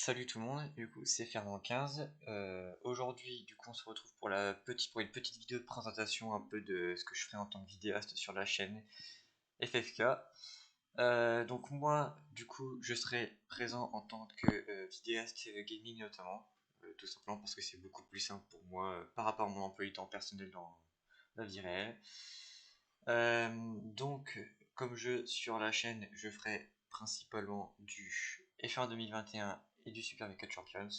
Salut tout le monde, du coup c'est Fernand15. Aujourd'hui du coup on se retrouve pour une petite vidéo de présentation un peu de ce que je ferai en tant que vidéaste sur la chaîne FFK. Donc moi du coup je serai présent en tant que vidéaste gaming notamment, tout simplement parce que c'est beaucoup plus simple pour moi par rapport à mon emploi du temps personnel dans la vie réelle. Donc comme jeu sur la chaîne je ferai principalement du F1 2021 et du Super Mega Champions.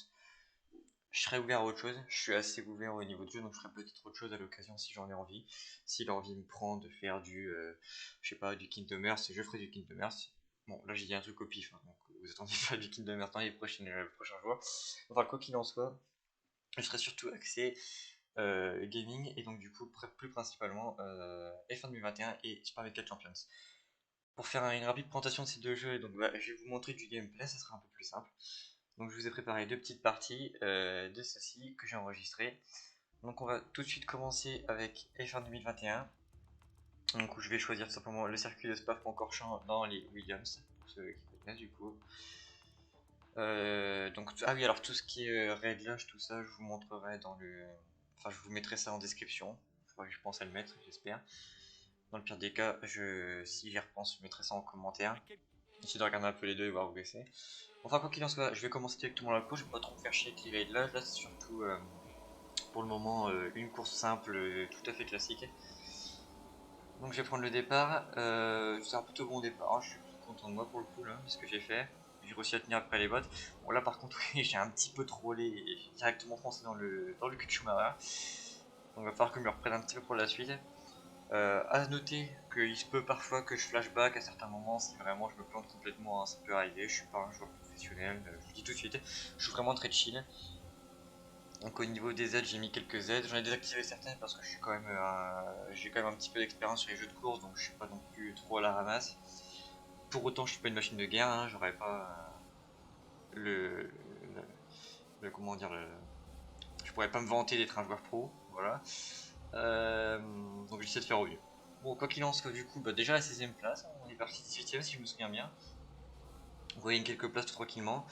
Je serais ouvert à autre chose, je suis assez ouvert au niveau de jeu, donc je ferai peut-être autre chose à l'occasion si j'en ai envie. Si l'envie me prend de faire je sais pas, du Kingdom Hearts, je ferai du Kingdom Hearts. Bon, là j'ai dit un truc au pif, hein, donc vous attendez pas du Kingdom Hearts dans les prochains jours. Enfin, quoi qu'il en soit, je serai surtout axé gaming et donc du coup plus principalement F1 2021 et Super Mega Champions. Pour faire une rapide présentation de ces deux jeux, donc je vais vous montrer du gameplay, ça sera un peu plus simple. Donc je vous ai préparé deux petites parties de ceci que j'ai enregistrées. Donc on va tout de suite commencer avec F1 2021. Donc où je vais choisir tout simplement le circuit de Spa-Francorchamps dans les Williams, pour ceux qui connaissent du coup. Ah oui, alors tout ce qui est réglage, tout ça, je vous montrerai dans le... Enfin, je vous mettrai ça en description. Faudra que je pense à le mettre, j'espère. Dans le pire des cas, si j'y repense, je mettrai ça en commentaire. Essayez de regarder un peu les deux et voir où c'est. Enfin, quoi qu'il en soit, je vais commencer directement la course. Je vais pas trop me faire chier avec les réglages. Là, c'est surtout pour le moment une course simple, tout à fait classique. Donc, je vais prendre le départ. C'est un plutôt bon départ, hein. Je suis plutôt content de moi pour le coup, là, ce que j'ai fait. J'ai réussi à tenir après les bottes. Bon, là, par contre, oui, j'ai un petit peu trollé et j'ai directement foncé dans le cul de Schumacher. Donc, il va falloir que je me reprenne un petit peu pour la suite. À noter qu'il se peut parfois que je flashback à certains moments si vraiment je me plante complètement, hein, ça peut arriver, je suis pas un joueur professionnel, je vous le dis tout de suite, je suis vraiment très chill. Donc au niveau des aides, j'ai mis quelques aides, j'en ai désactivé certaines parce que j'ai quand même un petit peu d'expérience sur les jeux de course, donc je suis pas non plus trop à la ramasse. Pour autant, je suis pas une machine de guerre, hein, j'aurais pas le, le, comment dire, je pourrais pas me vanter d'être un joueur pro, voilà. Donc j'essaie de faire au mieux. Bon, quoi qu'il en soit, du coup, déjà la 16ème place, on est parti 18ème si je me souviens bien. On voyait quelques places tout tranquillement.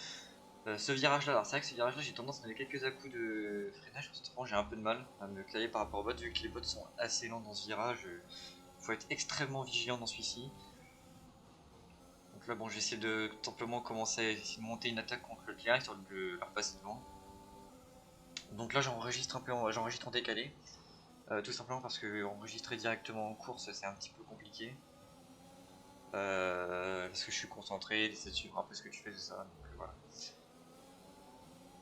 Ce virage-là, alors c'est vrai que ce virage-là, j'ai tendance à donner quelques à-coups de freinage, parce que j'ai un peu de mal à me claver par rapport aux bots, vu que les bots sont assez lents dans ce virage. Faut être extrêmement vigilant dans celui-ci. Donc là, bon, j'essaie de tout simplement commencer à essayer de monter une attaque contre le clair, histoire de leur passer devant. Donc là, j'enregistre en décalé. Tout simplement parce que enregistrer directement en course, c'est un petit peu compliqué. Parce que je suis concentré, j'essaie de suivre un peu ce que tu fais, tout ça. Donc voilà.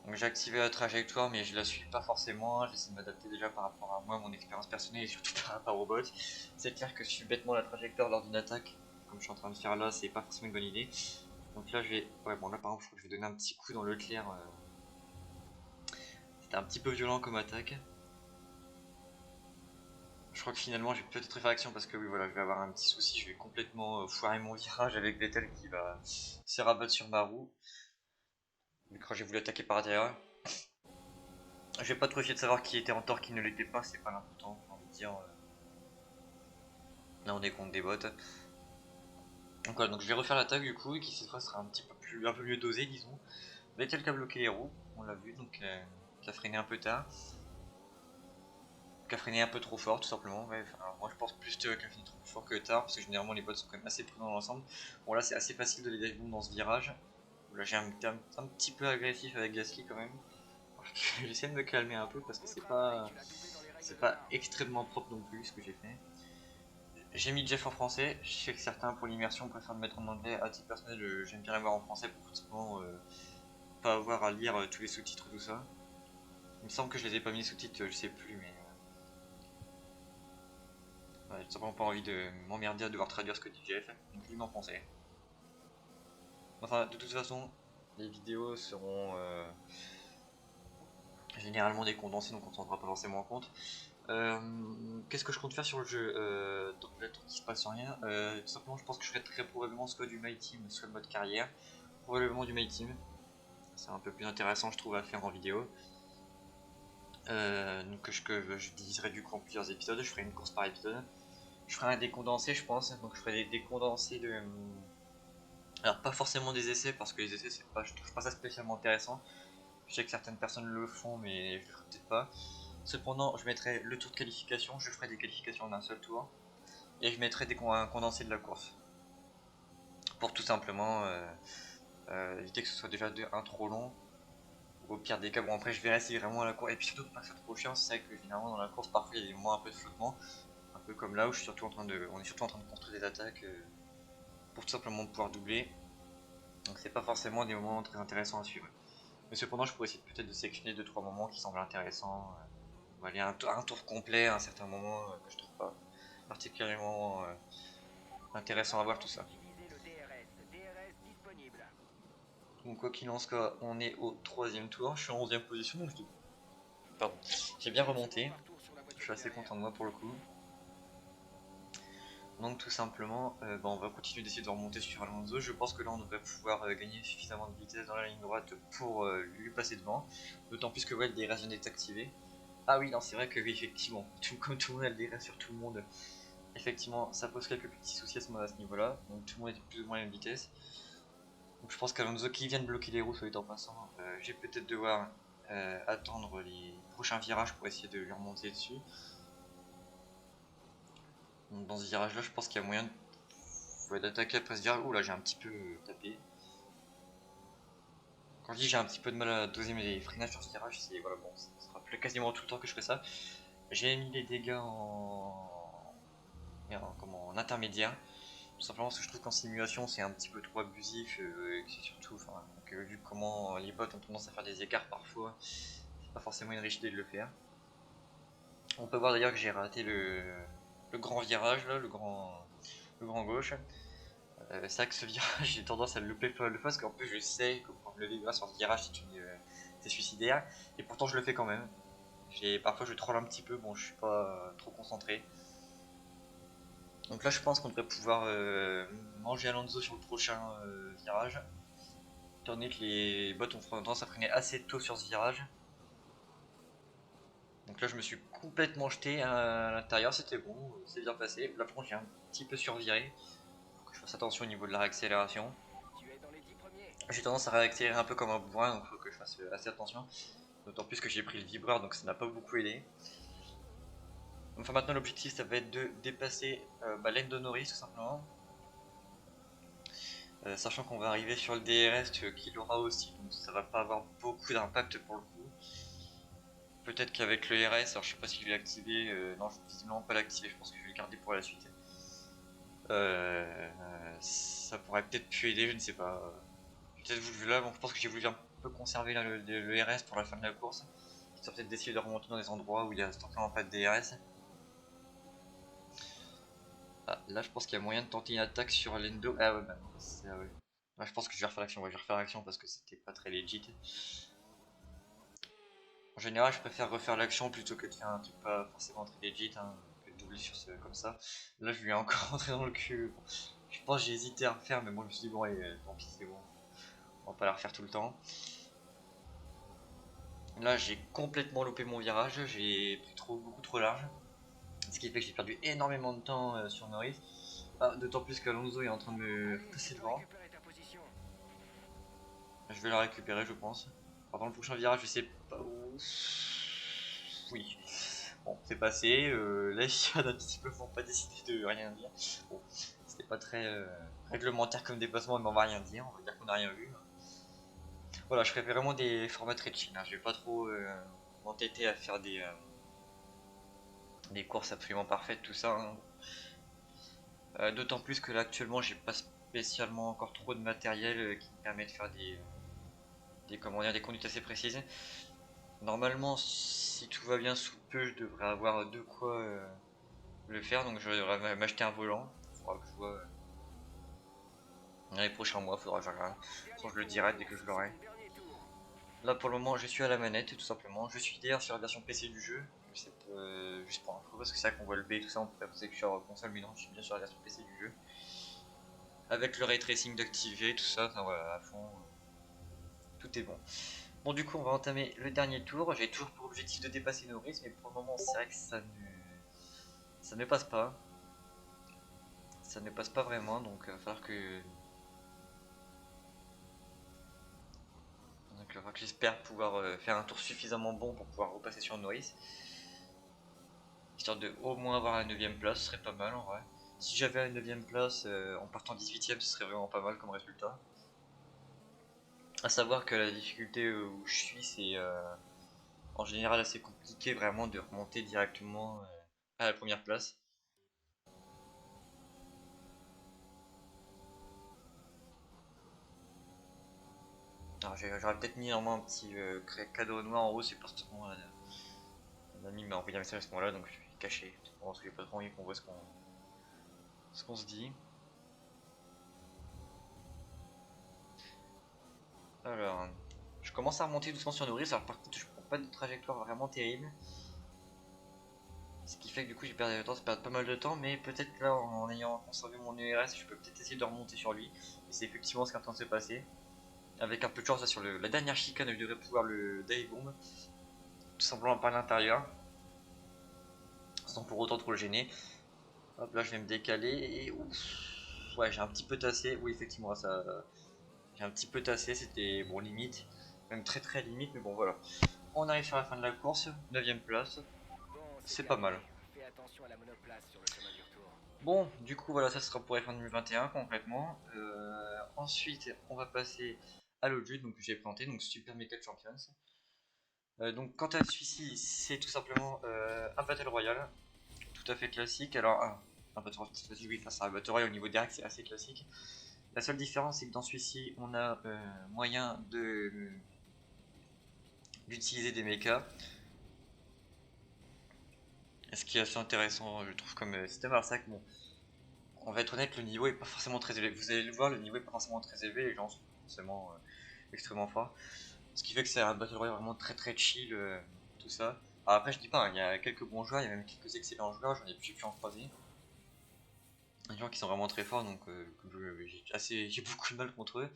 Donc j'ai activé la trajectoire, mais je la suis pas forcément. J'essaie de m'adapter déjà par rapport à moi, mon expérience personnelle et surtout par rapport au bot. C'est clair que suivre bêtement la trajectoire lors d'une attaque, comme je suis en train de faire là, c'est pas forcément une bonne idée. Donc là, je vais. Ouais, bon, là par exemple, je crois que je vais donner un petit coup dans le clair. C'était un petit peu violent comme attaque. Je crois que finalement, j'ai peut-être fait action parce que oui, voilà, je vais avoir un petit souci. Je vais complètement foirer mon virage avec Vettel qui va se rabattre sur ma roue. Quand j'ai voulu attaquer par derrière. Je vais pas trop essayer de savoir qui était en tort, qui ne l'était pas, c'est pas l'important, j'ai envie de dire. Là on est contre des bots. Donc voilà, donc je vais refaire l'attaque du coup, qui cette fois sera un peu mieux dosé disons. Vettel qui a bloqué les roues, on l'a vu, donc qui a freiné un peu tard. Qui a freiné un peu trop fort tout simplement. Ouais, enfin, moi je pense plus qu'il a freiné trop fort que tard, parce que généralement les bots sont quand même assez prudents dans l'ensemble. Bon là c'est assez facile de les déboum dans ce virage. Là j'ai un petit peu agressif avec Gasly quand même. J'essaie de me calmer un peu parce que c'est pas extrêmement propre non plus ce que j'ai fait. J'ai mis Jeff en français, je sais que certains pour l'immersion préfèrent me mettre en anglais, à titre personnel j'aime bien l'avoir en français pour tout simplement pas avoir à lire tous les sous-titres tout ça. Il me semble que je les ai pas mis les sous-titres, je sais plus mais ouais, j'ai simplement pas envie de m'emmerder à devoir traduire ce que dit Jeff, donc je l'ai mis en français. Enfin de toute façon les vidéos seront généralement des condensés donc on s'en rendra pas forcément compte. Qu'est-ce que je compte faire sur le jeu donc là, il se passe rien. Tout simplement, je pense que je ferai très probablement soit du My Team, soit le mode carrière. Probablement du My Team. C'est un peu plus intéressant, je trouve, à faire en vidéo. Donc que je diviserai du coup en plusieurs épisodes. Je ferai une course par épisode. Je ferai un décondensé, je pense. Donc je ferai des décondensés Alors pas forcément des essais, parce que les essais c'est pas, je trouve pas ça spécialement intéressant. Je sais que certaines personnes le font, mais je le ferai peut-être pas. Cependant, je mettrai le tour de qualification, je ferai des qualifications d'un seul tour, et je mettrai un condensé de la course. Pour tout simplement éviter que ce soit déjà un trop long. Au pire des cas, bon après je verrai si vraiment la course, et puis surtout pour pas que ça soit trop chiant, c'est vrai que généralement dans la course parfois il y a moins un peu de flottement, un peu comme là où je suis surtout on est surtout en train de construire des attaques pour tout simplement pouvoir doubler. Donc c'est pas forcément des moments très intéressants à suivre. Mais cependant je pourrais essayer peut-être de sélectionner 2-3 moments qui semblent intéressants. On va aller un tour complet à un certain moment que je trouve pas particulièrement intéressant à voir tout ça. Donc quoi qu'il en soit, on est au troisième tour, je suis en 11ème position, donc pardon, j'ai bien remonté, je suis assez content de moi pour le coup. Donc tout simplement, on va continuer d'essayer de remonter sur Alonso. Je pense que là on devrait pouvoir gagner suffisamment de vitesse dans la ligne droite pour lui passer devant. D'autant plus que ouais, le DRS vient d'être activé. Ah oui, non, c'est vrai que oui, effectivement, comme tout le monde a le DRS sur tout le monde, effectivement, ça pose quelques petits soucis à ce niveau-là. Donc tout le monde est plus ou moins à la même vitesse. Donc je pense qu'Alonso qui vient de bloquer les roues, soit en passant, je vais peut-être devoir attendre les prochains virages pour essayer de lui remonter dessus. Donc dans ce virage-là, je pense qu'il y a moyen d'attaquer après ce virage. Ouh là, j'ai un petit peu tapé. Quand je dis j'ai un petit peu de mal à doser mes freinages sur ce virage, c'est voilà, bon, ça sera quasiment tout le temps que je ferai ça. J'ai mis les dégâts en intermédiaire, tout simplement parce que je trouve qu'en simulation c'est un petit peu trop abusif, et que c'est surtout, vu comment les bots ont tendance à faire des écarts parfois, c'est pas forcément une riche idée de le faire. On peut voir d'ailleurs que j'ai raté le grand virage là, le grand gauche. C'est vrai que ce virage, j'ai tendance à le louper pas mal de fois parce qu'en plus je sais que pour me lever grâce sur ce virage c'est suicidaire, et pourtant je le fais quand même. Parfois je troll un petit peu, bon je suis pas trop concentré. Donc là je pense qu'on devrait pouvoir manger Alonso sur le prochain virage. Étant donné que les bots ont tendance à freiner assez tôt sur ce virage. Donc là je me suis complètement jeté à l'intérieur, c'était bon, c'est bien passé. Là par contre j'ai un petit peu surviré, faut que je fasse attention au niveau de la réaccélération. J'ai tendance à réaccélérer un peu comme un bourrin, donc il faut que je fasse assez attention. D'autant plus que j'ai pris le vibreur, donc ça n'a pas beaucoup aidé. Enfin maintenant l'objectif ça va être de dépasser Lando Norris tout simplement. Sachant qu'on va arriver sur le DRS qu'il aura aussi, donc ça va pas avoir beaucoup d'impact pour le coup. Peut-être qu'avec le RS, alors je sais pas si je vais l'activer, non je vais visiblement pas l'activer, je pense que je vais le garder pour la suite. Ça pourrait peut-être pu aider, je ne sais pas. Peut-être voulu là, bon, je pense que j'ai voulu un peu conserver là, le RS pour la fin de la course. Histoire peut-être d'essayer de remonter dans des endroits où il y a simplement pas de DRS. Ah, là je pense qu'il y a moyen de tenter une attaque sur Lendo. Ah ouais, bah non, ah ouais. Là, je pense que je vais refaire l'action, ouais, je vais refaire l'action parce que c'était pas très legit. En général, je préfère refaire l'action plutôt que de faire un truc pas forcément très legit, hein, que de doubler sur ce comme ça. Là, je lui ai encore rentré dans le cul. Bon, je pense que j'ai hésité à refaire, mais bon, je me suis dit, bon, allez, tant pis, c'est bon. On va pas la refaire tout le temps. Là, j'ai complètement loupé mon virage, j'ai pris beaucoup trop large. Ce qui fait que j'ai perdu énormément de temps sur Norris. Ah, d'autant plus qu'Alonso est en train de me passer devant. Je vais la récupérer, je pense. Alors, dans le prochain virage, je sais pas où. Oui. Bon, c'est passé. Là, il y a un petit peu pour pas décider de rien dire. Bon, c'était pas très réglementaire comme déplacement, mais on va rien dire. On va dire qu'on n'a rien vu. Voilà, je ferai vraiment des formats très chill, hein. Je vais pas trop m'entêter à faire des courses absolument parfaites, tout ça, hein. D'autant plus que là, actuellement, j'ai pas spécialement encore trop de matériel qui me permet de faire des conduites assez précises. Normalement, si tout va bien sous peu, je devrais avoir de quoi le faire, donc je devrais m'acheter un volant. Il faudra que je vois dans les prochains mois, faudra que je regarde. Sinon, je le dirai dès que je l'aurai. Là, pour le moment, je suis à la manette, tout simplement. Je suis d'ailleurs sur la version PC du jeu, juste pour info, parce que c'est vrai qu'on voit le B et tout ça, on pourrait penser que je suis sur console, mais non, je suis bien sur la version PC du jeu. Avec le ray tracing d'activer, tout ça, enfin voilà, à fond, tout est bon. Bon, du coup, on va entamer le dernier tour. J'ai toujours pour objectif de dépasser Norris, mais pour le moment, c'est vrai que ça ne passe pas. Ça ne passe pas vraiment, donc il va falloir que Donc j'espère pouvoir faire un tour suffisamment bon pour pouvoir repasser sur Nourrice. Histoire de au moins avoir la 9ème place, ce serait pas mal en vrai. Si j'avais la 9ème place en partant 18ème, ce serait vraiment pas mal comme résultat. A savoir que la difficulté où je suis, c'est en général assez compliqué vraiment de remonter directement à la première place. J'aurais peut-être mis normalement un petit cadeau noir en haut, c'est parce que mon ami m'a envoyé un message à ce moment-là, donc je vais cacher. Parce que j'ai pas trop envie qu'on voit ce qu'on se dit. Alors, je commence à remonter doucement sur Nourrice, alors par contre je prends pas de trajectoire vraiment terrible. Ce qui fait que du coup j'ai perdu tendance à perdre pas mal de temps, mais peut-être là en ayant conservé mon URS, je peux peut-être essayer de remonter sur lui. Et c'est effectivement ce qui est en train de se passer. Avec un peu de chance là, sur la dernière chicane, je devrais pouvoir le dive bomb. Tout simplement par l'intérieur. Sans pour autant trop le gêner. Hop là je vais me décaler et ouf. Ouais j'ai un petit peu tassé. Oui effectivement ça. J'ai un petit peu tassé, c'était bon limite. Même très très limite, mais bon voilà. On arrive sur la fin de la course, 9ème place. C'est pas mal. Bon, du coup, voilà, ça sera pour F1 2021 concrètement. Ensuite, on va passer à l'autre jeu donc, que j'ai présenté, donc Super Mecha Champions. Donc, quant à celui-ci, c'est tout simplement un Battle Royale, tout à fait classique. Alors, un Battle Royale, oui, face à un Battle Royale au niveau des règles, c'est assez classique. La seule différence, c'est que dans celui-ci, on a moyen d'utiliser des mechas. Ce qui est assez intéressant, je trouve, comme système. Alors, c'est vrai que bon, on va être honnête, le niveau est pas forcément très élevé. Vous allez le voir, le niveau est pas forcément très élevé, les gens sont forcément extrêmement forts. Ce qui fait que c'est un Battle Royale vraiment très très chill, tout ça. Alors après, je dis pas, hein, il y a quelques bons joueurs, il y a même quelques excellents joueurs, j'ai pu en croiser. Des gens qui sont vraiment très forts, donc j'ai beaucoup de mal contre eux.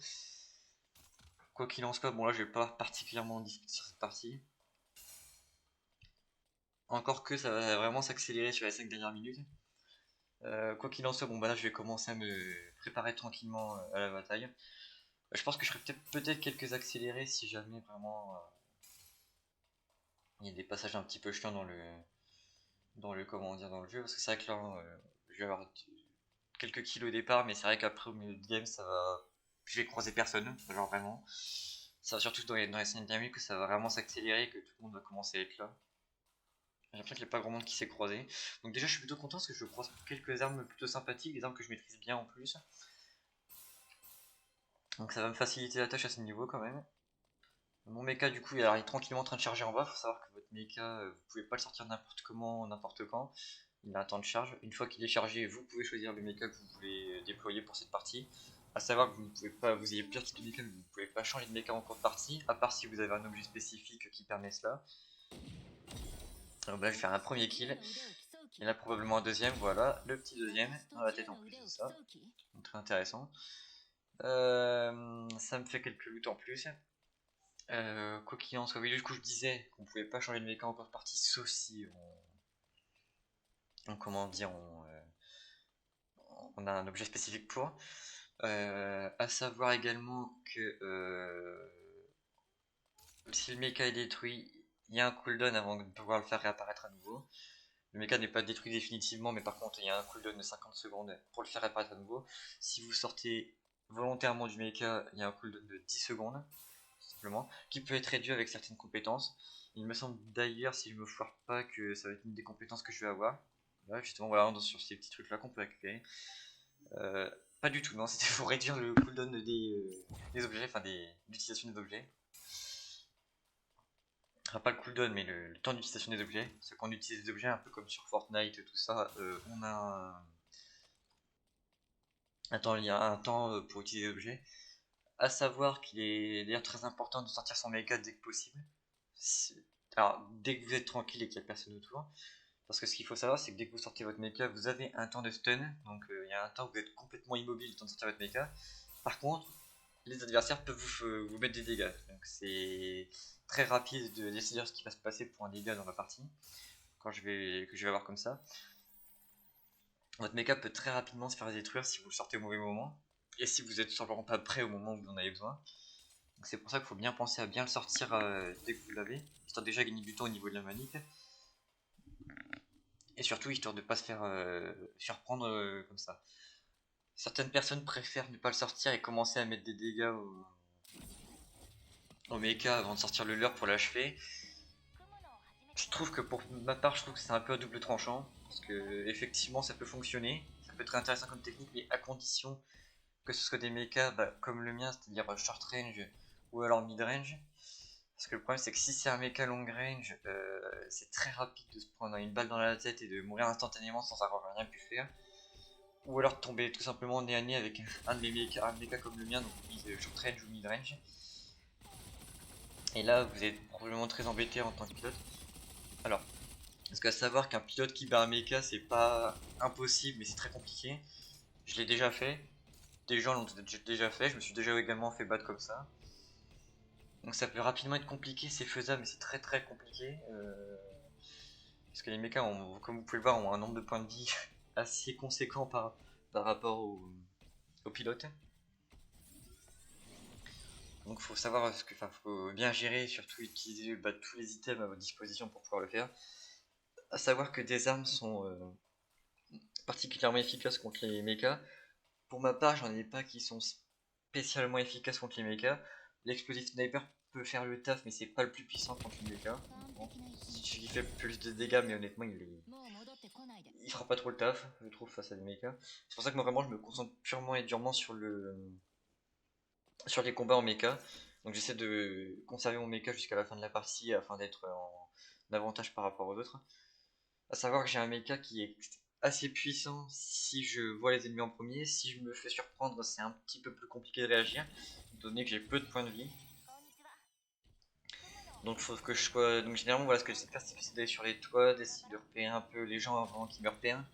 Quoi qu'il en soit, bon là, je vais pas particulièrement discuter sur cette partie. Encore que ça va vraiment s'accélérer sur les 5 dernières minutes. Quoi qu'il en soit, bon bah là, je vais commencer à me préparer tranquillement à la bataille. Je pense que je ferai peut-être quelques accélérés si jamais vraiment il y a des passages un petit peu chiants dans le comment dire dans le jeu parce que c'est vrai que là je vais avoir quelques kills au départ mais c'est vrai qu'après au milieu de game ça va je vais croiser personne genre vraiment ça va surtout dans les scènes dynamiques que ça va vraiment s'accélérer et que tout le monde va commencer à être là. J'ai l'impression qu'il n'y a pas grand monde qui s'est croisé donc déjà je suis plutôt content parce que je croise quelques armes plutôt sympathiques, des armes que je maîtrise bien en plus donc ça va me faciliter la tâche à ce niveau quand même. Mon mecha du coup il est tranquillement en train de charger en bas, faut savoir que votre mecha vous pouvez pas le sortir n'importe comment, n'importe quand. Il a un temps de charge. Une fois qu'il est chargé, vous pouvez choisir le mecha que vous voulez déployer pour cette partie. A savoir que vous ne pouvez pas, vous ayez plusieurs types de mecha, mais vous ne pouvez pas changer de mecha en cours de partie, à part si vous avez un objet spécifique qui permet cela. Donc là je vais faire un premier kill. Et là probablement un deuxième, voilà, le petit deuxième, dans la tête en plus de ça. Donc, très intéressant. Ça me fait quelques loots en plus. Quoi qu'il en soit, oui, du coup je disais qu'on pouvait pas changer de méca en cours de partie, sauf si comment dire, on a un objet spécifique pour. À savoir également que si le méca est détruit, il y a un cooldown avant de pouvoir le faire réapparaître à nouveau. Le méca n'est pas détruit définitivement, mais par contre il y a un cooldown de 50 secondes pour le faire réapparaître à nouveau. Si vous sortez volontairement du méca, il y a un cooldown de 10 secondes, simplement, qui peut être réduit avec certaines compétences. Il me semble d'ailleurs, si je me foire pas, que ça va être une des compétences que je vais avoir. Là, justement, voilà, sur ces petits trucs là qu'on peut récupérer. Euh, Pas du tout, non, c'était pour réduire le cooldown des objets, enfin l'utilisation des objets. Enfin, pas le cooldown, mais le temps d'utilisation des objets. Parce que quand on utilise des objets, un peu comme sur Fortnite, tout ça, on a il y a un temps pour utiliser les objets. À savoir qu'il est d'ailleurs très important de sortir son méga dès que possible. Alors, dès que vous êtes tranquille et qu'il n'y a personne autour. Parce que ce qu'il faut savoir, c'est que dès que vous sortez votre mecha, vous avez un temps de stun. Donc il y a un temps où vous êtes complètement immobile le temps de sortir votre mecha. Par contre, les adversaires peuvent vous mettre des dégâts. Donc c'est très rapide de décider ce qui va se passer pour un dégât dans la partie. Que je vais avoir comme ça. Votre mecha peut très rapidement se faire détruire si vous le sortez au mauvais moment. Et si vous êtes tout simplement pas prêt au moment où vous en avez besoin. C'est pour ça qu'il faut bien penser à bien le sortir dès que vous l'avez, histoire déjà gagner du temps au niveau de la manip. Et surtout histoire de ne pas se faire surprendre comme ça. Certaines personnes préfèrent ne pas le sortir et commencer à mettre des dégâts au mecha avant de sortir le leur pour l'achever. Je trouve que pour ma part, je trouve que c'est un peu à double tranchant. Parce que effectivement ça peut fonctionner, ça peut être intéressant comme technique, mais à condition que ce soit des mechas comme le mien, c'est-à-dire short range ou alors mid range. Parce que le problème c'est que si c'est un mecha long range, c'est très rapide de se prendre une balle dans la tête et de mourir instantanément sans avoir rien pu faire. Ou alors de tomber tout simplement nez à nez avec un mecha comme le mien, donc short range ou mid range. Et là vous êtes probablement très embêté en tant que pilote. Alors, parce qu'à savoir qu'un pilote qui bat un mecha c'est pas impossible mais c'est très compliqué. Je l'ai déjà fait, des gens l'ont déjà fait, je me suis déjà également fait battre comme ça. Donc ça peut rapidement être compliqué, c'est faisable mais c'est très très compliqué. Parce que les mechas, comme vous pouvez le voir, ont un nombre de points de vie assez conséquent par rapport aux pilotes. Donc faut savoir faut bien gérer et surtout utiliser tous les items à votre disposition pour pouvoir le faire. A savoir que des armes sont particulièrement efficaces contre les mechas. Pour ma part, j'en ai pas qui sont spécialement efficaces contre les mechas. L'explosive sniper peut faire le taf, mais c'est pas le plus puissant contre les mechas. Bon. Il fait plus de dégâts, mais honnêtement, il fera pas trop le taf, je trouve, face à des mechas. C'est pour ça que moi, vraiment, je me concentre purement et durement sur les combats en mecha. Donc j'essaie de conserver mon mecha jusqu'à la fin de la partie afin d'être en avantage par rapport aux autres. A savoir que j'ai un mecha qui est assez puissant si je vois les ennemis en premier. Si je me fais surprendre, c'est un petit peu plus compliqué de réagir, donné que j'ai peu de points de vie. Donc faut que je sois. Donc généralement voilà ce que j'essaie de faire, c'est d'aller sur les toits, d'essayer de repérer un peu les gens avant qu'ils me repèrent,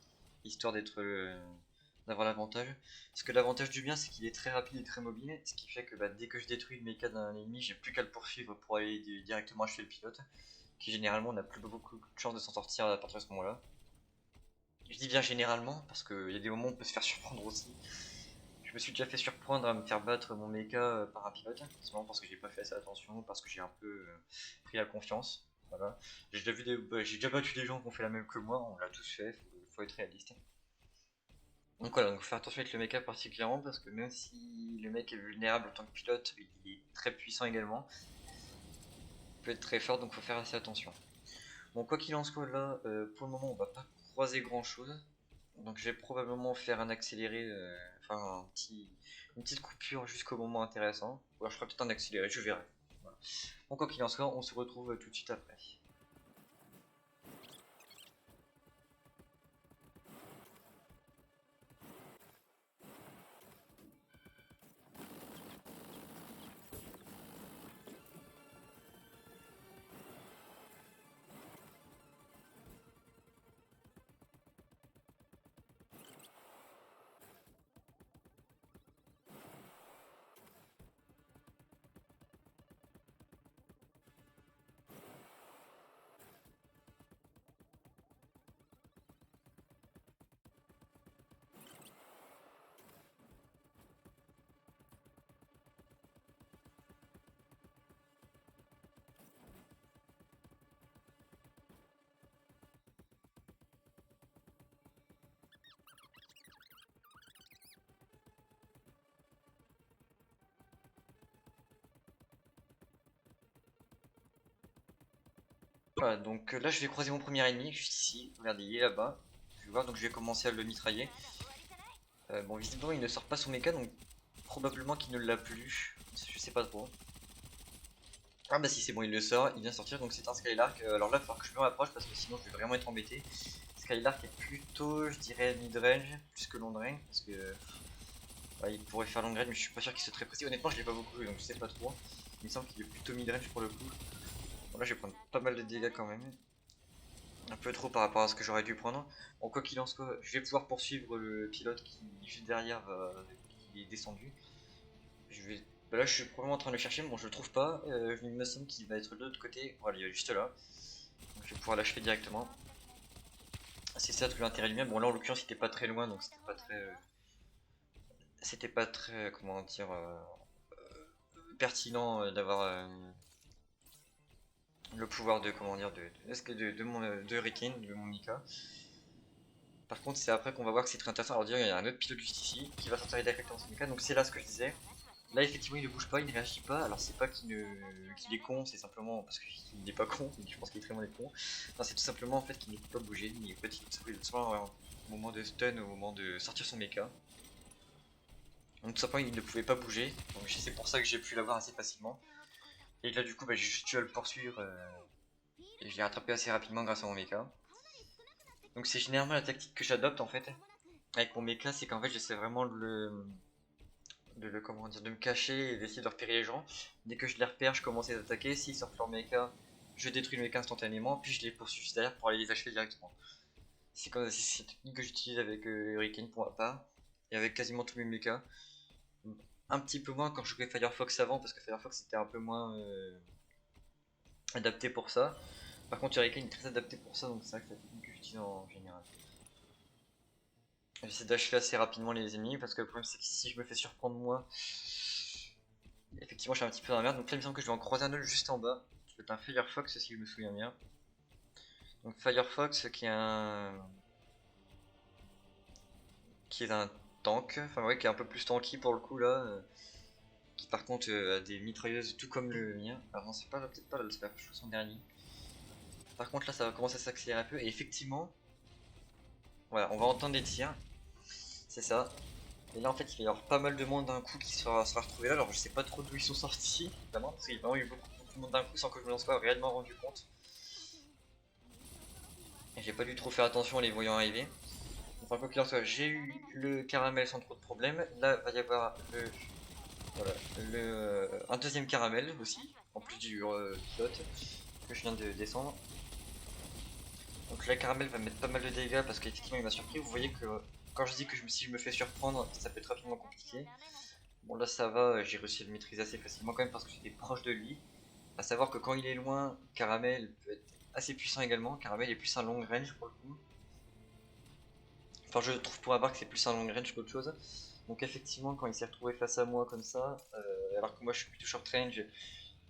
histoire d'avoir l'avantage. Parce que l'avantage du bien c'est qu'il est très rapide et très mobile, ce qui fait que dès que je détruis le mecha d'un ennemi, j'ai plus qu'à le poursuivre pour aller directement achever le pilote, qui généralement n'a plus beaucoup de chance de s'en sortir à partir de ce moment-là. Je dis bien généralement parce qu'il y a des moments où on peut se faire surprendre aussi. Je me suis déjà fait surprendre à me faire battre mon mecha par un pilote, simplement parce que j'ai pas fait assez attention, parce que j'ai un peu pris la confiance. Voilà. J'ai déjà battu des gens qui ont fait la même que moi, on l'a tous fait, faut être réaliste. Donc voilà, donc faut faire attention avec le mecha particulièrement parce que même si le mec est vulnérable en tant que pilote, il est très puissant également. Il peut être très fort, donc faut faire assez attention. Bon, quoi qu'il en soit, là, pour le moment, on va pas croiser grand chose. Donc, je vais probablement faire un accéléré, une petite coupure jusqu'au moment intéressant. Ou alors, je ferai peut-être un accéléré, je verrai. Voilà. Bon, quoi qu'il en soit, on se retrouve tout de suite après. Voilà, donc là, je vais croiser mon premier ennemi, juste ici. Regardez, il est là-bas. Je vais voir, donc je vais commencer à le mitrailler. Bon, visiblement, il ne sort pas son mecha, donc probablement qu'il ne l'a plus. Je sais pas trop. Ah bah si c'est bon, il le sort, il vient sortir, donc c'est un Skylark. Alors là il va falloir que je me rapproche parce que sinon je vais vraiment être embêté. Skylark est plutôt, je dirais, mid-range plus que long-range parce que il pourrait faire long-range mais je suis pas sûr qu'il soit très précis. Honnêtement je l'ai pas beaucoup vu donc je sais pas trop. Il me semble qu'il est plutôt mid-range pour le coup. Bon là je vais prendre pas mal de dégâts quand même. Un peu trop par rapport à ce que j'aurais dû prendre. Bon quoi qu'il en soit, je vais pouvoir poursuivre le pilote qui juste derrière qui est descendu. Je vais là, je suis probablement en train de le chercher, mais bon, je le trouve pas. Il me semble qu'il va être de l'autre côté. Voilà, il est juste là. Donc, je vais pouvoir l'achever directement. C'est ça tout l'intérêt du mien. Bon, là en l'occurrence, il était pas très loin, donc c'était pas très. C'était pas très. Comment dire. pertinent d'avoir le pouvoir de, comment dire, de Riken, de mon Mika. Par contre, c'est après qu'on va voir que c'est très intéressant. Alors, dire, il y a un autre pilote juste ici qui va s'enterrer directement dans son Mika. Donc, c'est là ce que je disais. Là, effectivement, il ne bouge pas, il ne réagit pas. Alors, c'est pas qu'il est con, c'est simplement parce qu'il n'est pas con. Je pense qu'il est très mauvais con. Non, c'est tout simplement en fait qu'il ne peut pas bouger. Il peut tout simplement au moment de stun, au moment de sortir son mecha. Donc, tout simplement, il ne pouvait pas bouger. Donc, c'est pour ça que j'ai pu l'avoir assez facilement. Et là, du coup, bah, j'ai juste dû le poursuivre. Et je l'ai rattrapé assez rapidement grâce à mon mecha. Donc, c'est généralement la tactique que j'adopte en fait. Avec mon mecha, c'est qu'en fait, j'essaie vraiment comment dire, de me cacher et d'essayer de repérer les gens. Dès que je les repère, je commence à les attaquer. S'ils sortent leur mecha, je détruis le mecha instantanément, puis je les poursuis juste derrière pour aller les achever directement. C'est cette technique que j'utilise avec Hurricane pour ma part, et avec quasiment tous mes mechas. Un petit peu moins quand je jouais Firefox avant, parce que Firefox était un peu moins adapté pour ça. Par contre, Hurricane est très adapté pour ça, donc c'est vrai que c'est la technique que j'utilise en général. J'essaie d'achever assez rapidement les ennemis, parce que le problème c'est que si je me fais surprendre moi, effectivement, je suis un petit peu dans la merde. Donc là, il me semble que je vais en croiser un autre juste en bas. C'est un Firefox, si je me souviens bien. Donc Firefox qui est un tank, enfin ouais, qui est un peu plus tanky pour le coup là. Qui par contre a des mitrailleuses tout comme le mien. Alors non, c'est pas peut-être pas là, c'est son dernier. Par contre là, ça va commencer à s'accélérer un peu. Et effectivement, voilà, on va entendre des tirs. C'est ça. Et là en fait, il va y avoir pas mal de monde d'un coup qui sera retrouvé là. Alors je sais pas trop d'où ils sont sortis, évidemment, parce qu'il y a vraiment eu beaucoup de monde d'un coup sans que je me en sois réellement rendu compte. Et j'ai pas dû trop faire attention en les voyant arriver. Enfin, quoi qu'il en soit, j'ai eu le caramel sans trop de problème. Là, va y avoir voilà, un deuxième caramel aussi, en plus du pilote que je viens de descendre. Donc là, caramel va mettre pas mal de dégâts parce qu'effectivement, il m'a surpris. Vous voyez que quand je dis que si je me fais surprendre, ça peut être rapidement compliqué. Bon, là, ça va, j'ai réussi à le maîtriser assez facilement quand même parce que j'étais proche de lui. À savoir que quand il est loin, caramel peut être assez puissant également. Caramel est plus un long range pour le coup. Enfin, je trouve pour ma part que c'est plus un long range qu'autre chose. Donc, effectivement, quand il s'est retrouvé face à moi comme ça, alors que moi je suis plutôt short range,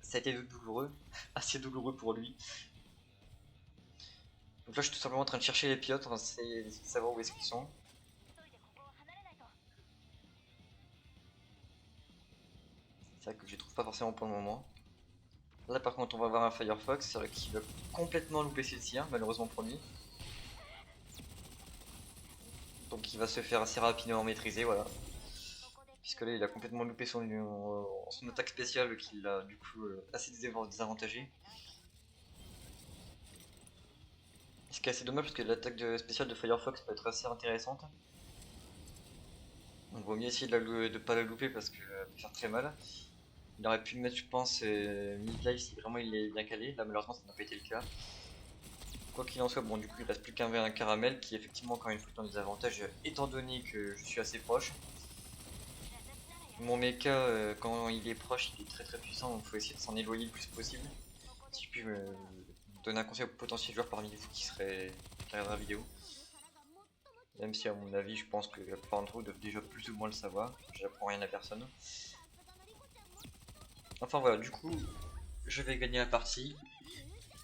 ça a été douloureux, assez douloureux pour lui. Donc là, je suis tout simplement en train de chercher les pilotes, on va essayer de savoir où est-ce qu'ils sont. C'est vrai que je les trouve pas forcément pour le moment. Là, par contre, on va voir un Firefox, c'est vrai qu'il va complètement louper ses tirs, malheureusement pour lui. Donc, il va se faire assez rapidement maîtriser, voilà. Puisque là, il a complètement loupé son attaque spéciale qui l'a du coup assez désavantagé. Ce qui est assez dommage parce que l'attaque spéciale de Firefox peut être assez intéressante. Donc vaut mieux essayer de ne pas la louper parce que ça peut faire très mal. Il aurait pu me mettre, je pense, mid-life si vraiment il est bien calé. Là, malheureusement, ça n'a pas été le cas. Quoi qu'il en soit, bon, du coup, il reste plus qu'un caramel qui, effectivement, encore une fois, est en désavantage étant donné que je suis assez proche. Mon mecha, quand il est proche, il est très très puissant donc il faut essayer de s'en éloigner le plus possible. Si je puis me donner un conseil aux potentiels joueurs parmi vous qui regardera la vidéo. Même si, à mon avis, je pense que la plupart d'entre vous doivent déjà plus ou moins le savoir. J'apprends rien à personne. Enfin voilà, du coup, je vais gagner la partie.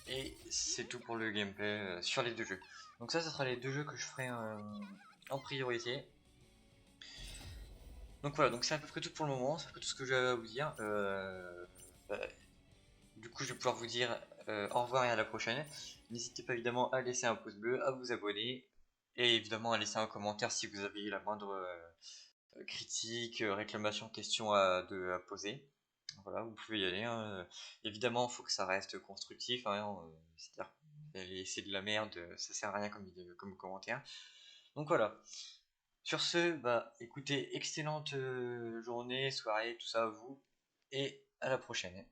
Et c'est tout pour le gameplay sur les deux jeux. Donc ça sera les deux jeux que je ferai en priorité. Donc voilà, donc c'est à peu près tout pour le moment, c'est à peu près tout ce que j'ai à vous dire. Bah, du coup, je vais pouvoir vous dire au revoir et à la prochaine. N'hésitez pas évidemment à laisser un pouce bleu, à vous abonner et évidemment à laisser un commentaire si vous avez la moindre critique, réclamation, question à poser. Voilà, vous pouvez y aller. Hein. Évidemment, il faut que ça reste constructif. Hein, c'est-à-dire, c'est de la merde, ça sert à rien comme commentaire. Donc voilà. Sur ce, bah écoutez, excellente journée, soirée, tout ça à vous, et à la prochaine.